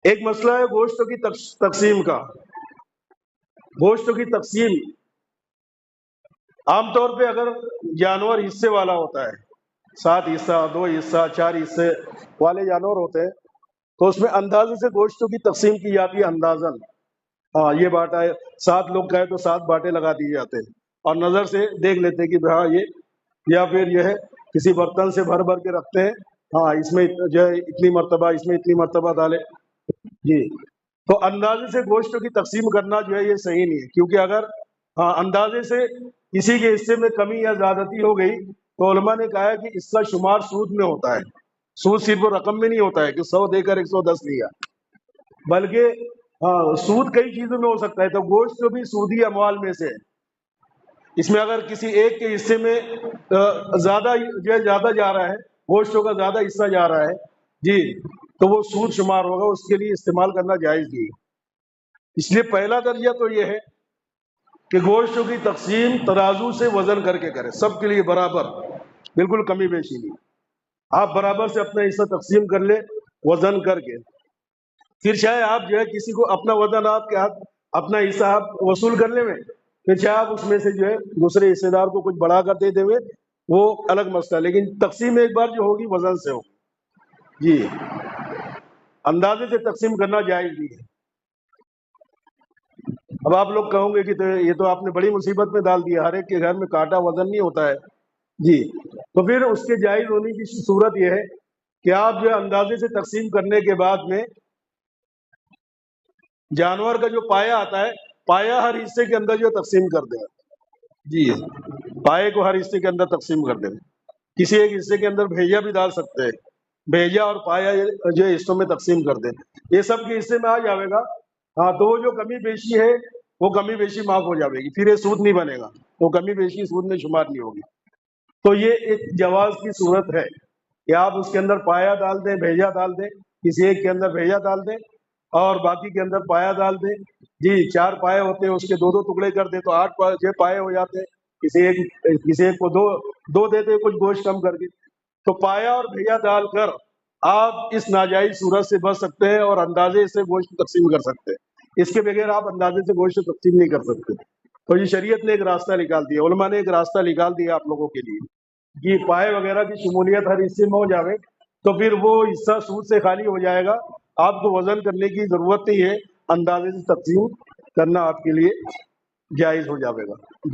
ایک مسئلہ ہے گوشت کی تقسیم کا۔ گوشت کی تقسیم عام طور پہ اگر جانور حصے والا ہوتا ہے، 7 حصہ، 2 حصہ، 4 حصے والے جانور ہوتے ہیں، تو اس میں اندازے سے گوشت کی تقسیم کی جاتی ہے اندازن۔ ہاں یہ باٹا ہے، 7 لوگ گئے تو 7 باٹے لگا دیے جاتے ہیں، اور نظر سے دیکھ لیتے ہیں کہ ہاں یہ، یا پھر یہ ہے کسی برتن سے بھر بھر کے رکھتے ہیں، ہاں اس میں جو ہے اتنی مرتبہ، اس میں اتنی مرتبہ ڈالے جی۔ تو اندازے سے گوشت کی تقسیم کرنا جو ہے یہ صحیح نہیں ہے، کیونکہ اگر اندازے سے کسی کے حصے میں کمی یا زیادتی ہو گئی تو علماء نے کہا ہے کہ اس کا شمار سود میں ہوتا ہے۔ سود صرف رقم میں نہیں ہوتا ہے کہ 100 دے کر 110 لیا، بلکہ سود کئی چیزوں میں ہو سکتا ہے، تو گوشت بھی سودی اموال میں سے ہے۔ اس میں اگر کسی ایک کے حصے میں زیادہ جو ہے زیادہ جا رہا ہے، گوشتوں کا زیادہ حصہ جا رہا ہے جی، تو وہ سود شمار ہوگا، اس کے لیے استعمال کرنا جائز نہیں ہے۔ اس لیے پہلا درجہ تو یہ ہے کہ گوشتوں کی تقسیم ترازو سے وزن کر کے کرے، سب کے لیے برابر، بالکل کمی بیشی نہیں۔ آپ برابر سے اپنا حصہ تقسیم کر لے وزن کر کے، پھر چاہے آپ جو ہے کسی کو اپنا وزن آپ کے ہاتھ، اپنا حصہ آپ وصول کر لیں، پھر چاہے آپ اس میں سے جو ہے دوسرے حصے دار کو کچھ بڑھا کر دے دیں، وہ الگ مسئلہ، لیکن تقسیم ایک بار جو ہوگی وزن سے ہوگی جی، اندازے سے تقسیم کرنا جائز نہیں ہے۔ اب آپ لوگ کہوں گے کہ یہ تو آپ نے بڑی مصیبت میں ڈال دیا، ہر ایک کے گھر میں کانٹا وزن نہیں ہوتا ہے جی، تو پھر اس کے جائز ہونے کی صورت یہ ہے کہ آپ جو ہے اندازے سے تقسیم کرنے کے بعد میں جانور کا جو پایا آتا ہے، پایا ہر حصے کے اندر جو تقسیم کر دیں جی، پائے کو ہر حصے کے اندر تقسیم کر دیں، کسی ایک حصے کے اندر بھیجا بھی ڈال سکتے ہیں، بھیجا اور پایا جو حصوں میں تقسیم کر دیں، یہ سب کے حصے میں آ جاوے گا، ہاں تو وہ جو کمی بیشی ہے وہ کمی بیشی معاف ہو جاوے گی، پھر یہ سود نہیں بنے گا، وہ کمی بیشی سود میں شمار نہیں ہوگی۔ تو یہ ایک جواز کی صورت ہے کہ آپ اس کے اندر پایا ڈال دیں، بھیجا ڈال دیں، کسی ایک کے اندر بھیجا ڈال دیں اور باقی کے اندر پایا ڈال دیں جی، 4 پائے ہوتے ہیں، اس کے 2 ٹکڑے کر دیں تو 8 پائے ہو جاتے ہیں، کسی ایک کو دو دیتے کچھ گوشت کم کر کے، تو پایا اور بھیجا ڈال کر آپ اس ناجائز صورت سے بچ سکتے ہیں اور اندازے سے گوشت تقسیم کر سکتے ہیں، اس کے بغیر آپ اندازے سے گوشت تقسیم نہیں کر سکتے۔ تو یہ شریعت نے ایک راستہ نکال دیا، علماء نے ایک راستہ نکال دیا آپ لوگوں کے لیے کہ پائے وغیرہ کی شمولیت ہر حصے میں ہو جاوے تو پھر وہ حصہ سود سے خالی ہو جائے گا، آپ کو وزن کرنے کی ضرورت نہیں ہے، اندازے سے تقسیم کرنا آپ کے لیے جائز ہو جاوے گا جی۔